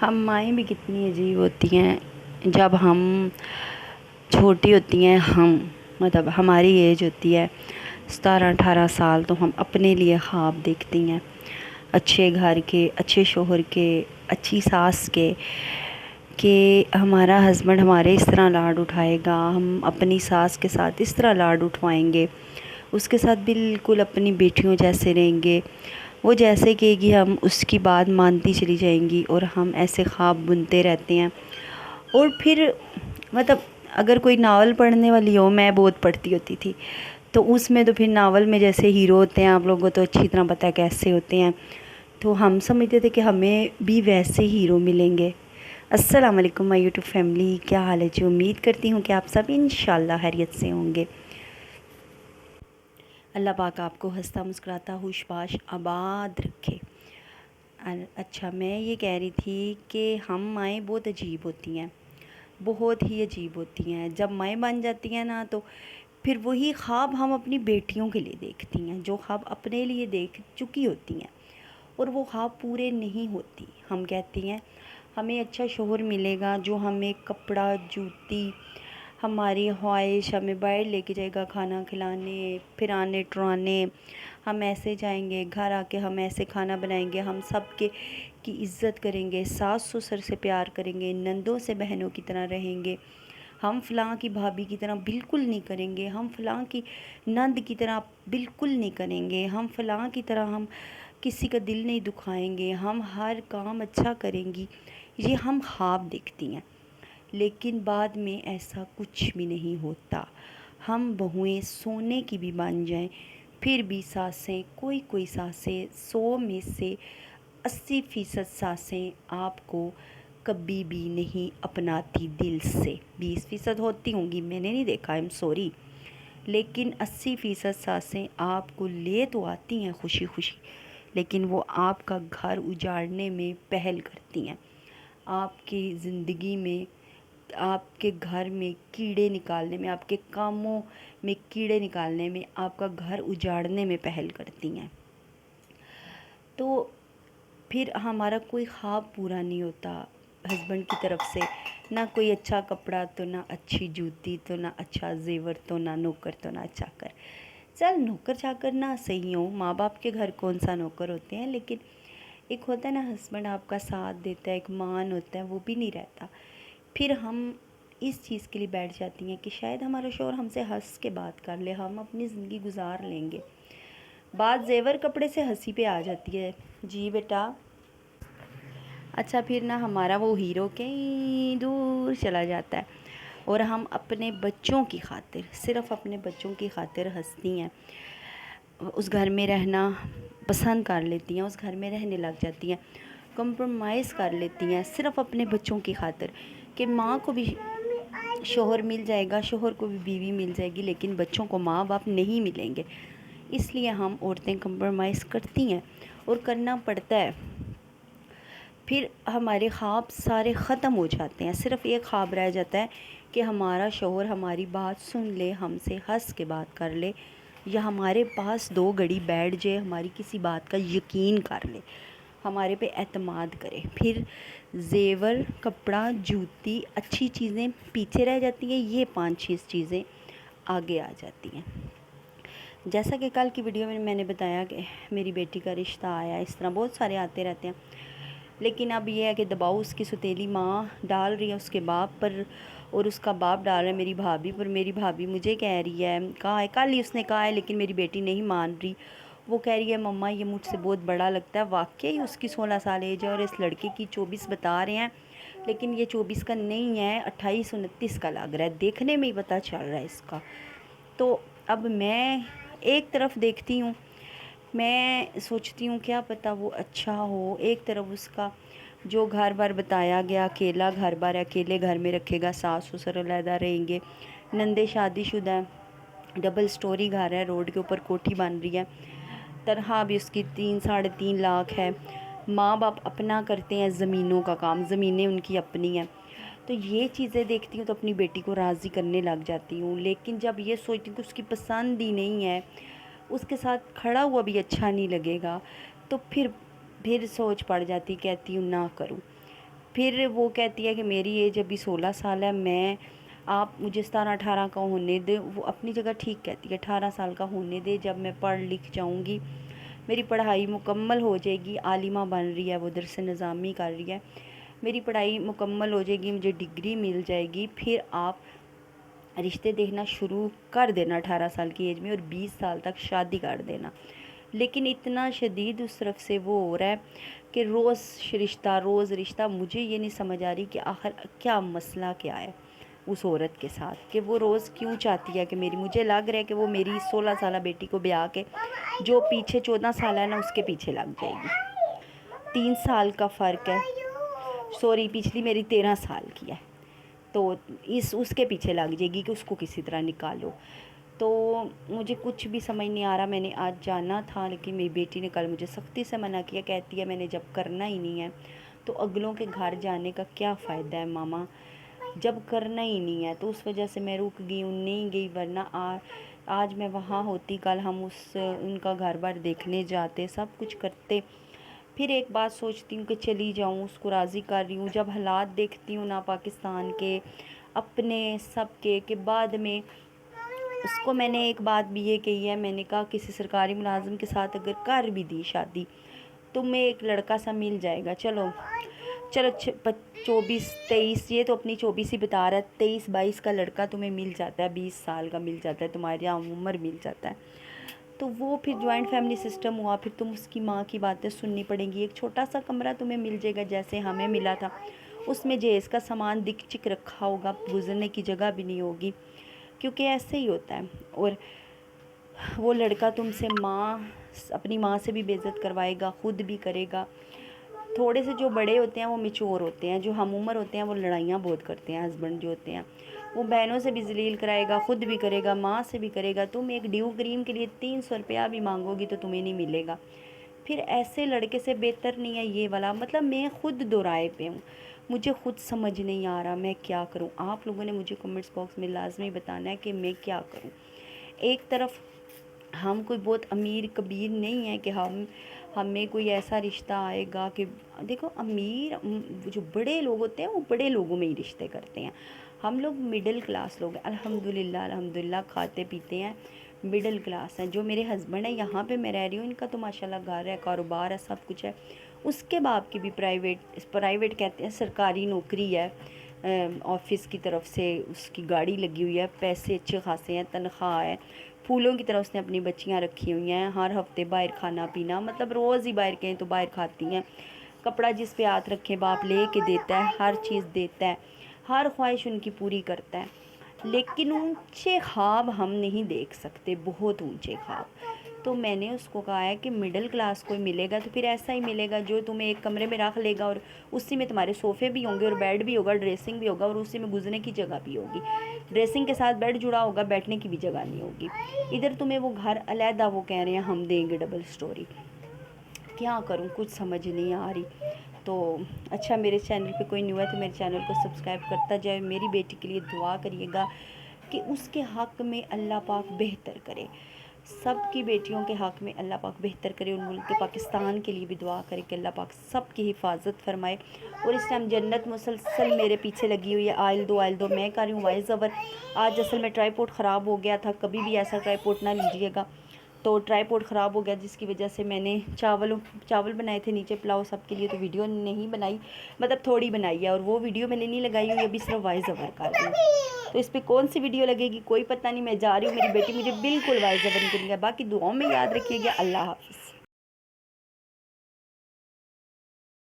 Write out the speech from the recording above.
ہم مائیں بھی کتنی عجیب ہوتی ہیں۔ جب ہم چھوٹی ہوتی ہیں، مطلب ہماری ایج ہوتی ہے 17-18 سال، تو ہم اپنے لیے خواب دیکھتی ہیں اچھے گھر کے، اچھے شوہر کے، اچھی ساس کے، کہ ہمارا ہسبینڈ ہمارے اس طرح لاڈ اٹھائے گا، ہم اپنی ساس کے ساتھ اس طرح لاڈ اٹھوائیں گے، اس کے ساتھ بالکل اپنی بیٹیوں جیسے رہیں گے، وہ جیسے کہے گی ہم اس کی بات مانتی چلی جائیں گی، اور ہم ایسے خواب بنتے رہتے ہیں۔ اور پھر مطلب اگر کوئی ناول پڑھنے والی ہو، میں بہت پڑھتی ہوتی تھی، تو اس میں تو پھر ناول میں جیسے ہیرو ہوتے ہیں، آپ لوگوں کو تو اچھی طرح پتہ ہے کیسے ہوتے ہیں، تو ہم سمجھتے تھے کہ ہمیں بھی ویسے ہیرو ملیں گے۔ السلام علیکم مائی یوٹیوب فیملی، کیا حال ہے جی؟ امید کرتی ہوں کہ آپ سب انشاءاللہ خیریت سے ہوں گے۔ اللہ پاک آپ کو ہنستا مسکراتا خوش باش آباد رکھے۔ اچھا، میں یہ کہہ رہی تھی کہ ہم مائیں بہت عجیب ہوتی ہیں، بہت ہی عجیب ہوتی ہیں۔ جب مائیں بن جاتی ہیں نا، تو پھر وہی خواب ہم اپنی بیٹیوں کے لیے دیکھتی ہیں، جو خواب اپنے لیے دیکھ چکی ہوتی ہیں، اور وہ خواب پورے نہیں ہوتی۔ ہم کہتی ہیں ہمیں اچھا شوہر ملے گا جو ہمیں کپڑا، جوتی، ہماری خواہش، ہمیں باہر لے کے جائے گا کھانا کھلانے، پھرانے ٹرانے، ہم ایسے جائیں گے، گھر آ کے ہم ایسے کھانا بنائیں گے، ہم سب کی عزت کریں گے، ساس سسر سے پیار کریں گے، نندوں سے بہنوں کی طرح رہیں گے، ہم فلاں کی بھابھی کی طرح بالکل نہیں کریں گے، ہم فلاں کی نند کی طرح بالکل نہیں کریں گے، ہم فلاں کی طرح ہم کسی کا دل نہیں دکھائیں گے، ہم ہر کام اچھا کریں گی۔ یہ ہم خواب دیکھتی ہیں، لیکن بعد میں ایسا کچھ بھی نہیں ہوتا۔ ہم بہویں سونے کی بھی بن جائیں، پھر بھی ساسیں، کوئی ساسیں، 100 میں سے 80% ساسیں آپ کو کبھی بھی نہیں اپناتی دل سے۔ 20% ہوتی ہوں گی، میں نے نہیں دیکھا، ایم سوری، لیکن 80% ساسیں آپ کو لے تو آتی ہیں خوشی خوشی، لیکن وہ آپ کا گھر اجاڑنے میں پہل کرتی ہیں، آپ کی زندگی میں، آپ کے گھر میں کیڑے نکالنے میں، آپ کے کاموں میں کیڑے نکالنے میں، آپ کا گھر اجاڑنے میں پہل کرتی ہیں۔ تو پھر ہمارا کوئی خواب پورا نہیں ہوتا ہسبینڈ کی طرف سے، نہ کوئی اچھا کپڑا، تو نہ اچھی جوتی، تو نہ اچھا زیور، تو نہ نوکر، تو نہ چاکر۔ چل نوکر چاکر نہ صحیح ہوں، ماں باپ کے گھر کون سا نوکر ہوتے ہیں، لیکن ایک ہوتا ہے نا ہسبینڈ آپ کا ساتھ دیتا ہے، ایک مان ہوتا ہے، وہ بھی نہیں رہتا۔ پھر ہم اس چیز کے لیے بیٹھ جاتی ہیں کہ شاید ہمارا شوہر ہم سے ہنس کے بات کر لے، ہم اپنی زندگی گزار لیں گے۔ بات زیور کپڑے سے ہنسی پہ آ جاتی ہے، جی بیٹا۔ اچھا، پھر نہ ہمارا وہ ہیرو کہیں دور چلا جاتا ہے، اور ہم اپنے بچوں کی خاطر، صرف اپنے بچوں کی خاطر ہنستی ہیں، اس گھر میں رہنا پسند کر لیتی ہیں، اس گھر میں رہنے لگ جاتی ہیں، کمپرومائز کر لیتی ہیں صرف اپنے بچوں کی خاطر، کہ ماں کو بھی شوہر مل جائے گا، شوہر کو بھی بیوی مل جائے گی، لیکن بچوں کو ماں باپ نہیں ملیں گے۔ اس لیے ہم عورتیں کمپرومائز کرتی ہیں، اور کرنا پڑتا ہے۔ پھر ہمارے خواب سارے ختم ہو جاتے ہیں، صرف ایک خواب رہ جاتا ہے کہ ہمارا شوہر ہماری بات سن لے، ہم سے ہنس کے بات کر لے، یا ہمارے پاس 2 گھڑی بیٹھ جائے، ہماری کسی بات کا یقین کر لے، ہمارے پہ اعتماد کرے۔ پھر زیور، کپڑا، جوتی، اچھی چیزیں پیچھے رہ جاتی ہیں، یہ 5-6 چیزیں آگے آ جاتی ہیں۔ جیسا کہ کل کی ویڈیو میں نے بتایا کہ میری بیٹی کا رشتہ آیا، اس طرح بہت سارے آتے رہتے ہیں، لیکن اب یہ ہے کہ دباؤ اس کی ستیلی ماں ڈال رہی ہے اس کے باپ پر، اور اس کا باپ ڈال رہا ہے میری بھابھی پر۔ میری بھابھی مجھے کہہ رہی ہے، کہا ہے کل ہی اس نے کہا ہے، لیکن میری بیٹی نہیں مان رہی، وہ کہہ رہی ہے مما یہ مجھ سے بہت بڑا لگتا ہے۔ واقعی اس کی 16 سال ایج ہے، اور اس لڑکے کی 24 بتا رہے ہیں، لیکن یہ 24 کا نہیں ہے، 28-29 کا لگ رہا ہے، دیکھنے میں ہی پتہ چل رہا ہے اس کا۔ تو اب میں ایک طرف دیکھتی ہوں، میں سوچتی ہوں کیا پتہ وہ اچھا ہو، ایک طرف اس کا جو گھر بار بتایا گیا، اکیلا گھر بار، اکیلے گھر میں رکھے گا، ساس سسر علیحدہ رہیں گے، نندے شادی شدہ ہے، ڈبل سٹوری گھر ہے، روڈ کے اوپر کوٹھی بن رہی ہے، تنخواہ بھی اس کی 3-3.5 لاکھ ہے، ماں باپ اپنا کرتے ہیں زمینوں کا کام، زمینیں ان کی اپنی ہیں۔ تو یہ چیزیں دیکھتی ہوں تو اپنی بیٹی کو راضی کرنے لگ جاتی ہوں، لیکن جب یہ سوچتی ہوں کہ اس کی پسند ہی نہیں ہے، اس کے ساتھ کھڑا ہوا بھی اچھا نہیں لگے گا، تو پھر سوچ پڑ جاتی، کہتی ہوں نہ کروں۔ پھر وہ کہتی ہے کہ میری ایج ابھی 16 سال ہے، آپ مجھے 17-18 کا ہونے دیں۔ وہ اپنی جگہ ٹھیک کہتی ہے، 18 سال کا ہونے دے، جب میں پڑھ لکھ جاؤں گی، میری پڑھائی مکمل ہو جائے گی، عالمہ بن رہی ہے، وہ درس نظامی کر رہی ہے، میری پڑھائی مکمل ہو جائے گی، مجھے ڈگری مل جائے گی، پھر آپ رشتے دیکھنا شروع کر دینا 18 سال کی ایج میں، اور 20 سال تک شادی کر دینا۔ لیکن اتنا شدید اس طرف سے وہ ہو رہا ہے کہ روز رشتہ، مجھے یہ نہیں سمجھ آ رہی کہ آخر کیا مسئلہ کیا ہے اس عورت کے ساتھ، کہ وہ روز کیوں چاہتی ہے کہ مجھے لگ رہا ہے کہ وہ میری 16 سالہ بیٹی کو بیاہ کے جو پیچھے 14 سال ہے نا اس کے پیچھے لگ جائے گی۔ 3 سال کا فرق ہے، سوری پچھلی میری 13 سال کی ہے، تو اس کے پیچھے لگ جائے گی کہ اس کو کسی طرح نکالو۔ تو مجھے کچھ بھی سمجھ نہیں آ رہا، میں نے آج جانا تھا لیکن میری بیٹی نے کل مجھے سختی سے منع کیا، کہتی ہے میں نے جب کرنا ہی نہیں ہے تو اگلوں کے گھر جانے کا کیا فائدہ ہے ماما، جب کرنا ہی نہیں ہے۔ تو اس وجہ سے میں رک گئی ہوں، نہیں گئی، ورنہ آج میں وہاں ہوتی، کل ہم ان کا گھر بار دیکھنے جاتے، سب کچھ کرتے۔ پھر ایک بات سوچتی ہوں کہ چلی جاؤں، اس کو راضی کر رہی ہوں، جب حالات دیکھتی ہوں نا پاکستان کے، اپنے سب کے، کہ بعد میں اس کو میں نے ایک بات بھی یہ کہی ہے، میں نے کہا کسی سرکاری ملازم کے ساتھ اگر کر بھی دی شادی، تمہیں ایک لڑکا سا مل جائے گا، چلو 24-23، یہ تو اپنی 24 ہی بتا رہا ہے، 23-22 کا لڑکا تمہیں مل جاتا ہے، 20 سال کا مل جاتا ہے، تمہاری عمر مل جاتا ہے، تو وہ پھر جوائنٹ فیملی سسٹم ہوا، پھر تم اس کی ماں کی باتیں سننی پڑیں گی، ایک چھوٹا سا کمرہ تمہیں مل جائے گا جیسے ہمیں ملا تھا، اس میں جہیز کا سامان دک چک رکھا ہوگا، گزرنے کی جگہ بھی نہیں ہوگی، کیونکہ ایسے ہی ہوتا ہے۔ اور وہ لڑکا تم سے اپنی ماں سے بھی بے عزت کروائے گا، خود بھی کرے گا۔ تھوڑے سے جو بڑے ہوتے ہیں وہ میچور ہوتے ہیں، جو ہم عمر ہوتے ہیں وہ لڑائیاں بہت کرتے ہیں، ہسبینڈ جو ہوتے ہیں وہ بہنوں سے بھی ذلیل کرائے گا، خود بھی کرے گا، ماں سے بھی کرے گا، تم ایک ڈیو کریم کے لیے 300 روپیہ بھی مانگو گی تو تمہیں نہیں ملے گا۔ پھر ایسے لڑکے سے بہتر نہیں ہے یہ والا، مطلب میں خود دو رائے پہ ہوں، مجھے خود سمجھ نہیں آ رہا میں کیا کروں۔ آپ لوگوں نے مجھے کمنٹس باکس میں لازمی بتانا ہے کہ میں کیا کروں۔ ایک طرف ہم کوئی بہت امیر کبیر نہیں ہے کہ ہمیں کوئی ایسا رشتہ آئے گا کہ دیکھو، امیر جو بڑے لوگ ہوتے ہیں وہ بڑے لوگوں میں ہی رشتے کرتے ہیں، ہم لوگ مڈل کلاس لوگ ہیں، الحمدللہ کھاتے پیتے ہیں، مڈل کلاس ہیں۔ جو میرے ہسبینڈ ہیں، یہاں پہ میں رہ رہی ہوں، ان کا تو ماشاءاللہ گھر ہے، کاروبار ہے، سب کچھ ہے، اس کے باپ کی بھی پرائیویٹ کہتے ہیں، سرکاری نوکری ہے، آفس کی طرف سے اس کی گاڑی لگی ہوئی ہے، پیسے اچھے خاصے ہیں، تنخواہ ہے، پھولوں کی طرح اس نے اپنی بچیاں رکھی ہوئی ہیں، ہر ہفتے باہر کھانا پینا، مطلب روز ہی باہر کہیں تو باہر کھاتی ہیں، کپڑا جس پہ ہاتھ رکھے باپ لے کے دیتا ہے، ہر چیز دیتا ہے، ہر خواہش ان کی پوری کرتا ہے، لیکن اونچے خواب ہم نہیں دیکھ سکتے، بہت اونچے خواب۔ تو میں نے اس کو کہا ہے کہ مڈل کلاس کوئی ملے گا تو پھر ایسا ہی ملے گا جو تمہیں ایک کمرے میں رکھ لے گا، اور اسی میں تمہارے صوفے بھی ہوں گے، اور بیڈ بھی ہوگا، ڈریسنگ بھی ہوگا، اور اسی میں گزرنے کی جگہ بھی ہوگی، ڈریسنگ کے ساتھ بیڈ جڑا ہوگا، بیٹھنے کی بھی جگہ نہیں ہوگی، ادھر تمہیں وہ گھر علیحدہ وہ کہہ رہے ہیں ہم دیں گے ڈبل سٹوری۔ کیا کروں، کچھ سمجھ نہیں آ رہی۔ تو اچھا، میرے چینل پہ کوئی نیو ہے تو میرے چینل کو سبسکرائب کرتا جائے، میری بیٹی کے لیے دعا کریے گا کہ اس کے حق میں اللہ پاک بہتر کرے، سب کی بیٹیوں کے حق میں اللہ پاک بہتر کرے، اور ملک پاکستان کے لیے بھی دعا کرے کہ اللہ پاک سب کی حفاظت فرمائے۔ اور اس ٹائم جنت مسلسل میرے پیچھے لگی ہوئی ہے، آئل دو میں کر رہی ہوں وائس اوور۔ آج اصل میں ٹرائی پوڈ خراب ہو گیا تھا، کبھی بھی ایسا ٹرائی پوڈ نہ لیجیے گا، تو ٹرائی پوڈ خراب ہو گیا جس کی وجہ سے میں نے چاول بنائے تھے نیچے پلاؤ سب کے لیے، تو ویڈیو نہیں بنائی، مطلب تھوڑی بنائی ہے، اور وہ ویڈیو میں نے نہیں لگائی ہوئی، ابھی صرف وائس اوور کر رہی ہوں، تو اس پہ کون سی ویڈیو لگے گی کوئی پتہ نہیں، میں جا رہی ہوں، میری بیٹی مجھے بالکل وائس اوور نہیں کرے گا۔ باقی دعاؤں میں یاد رکھیے گا، اللہ حافظ۔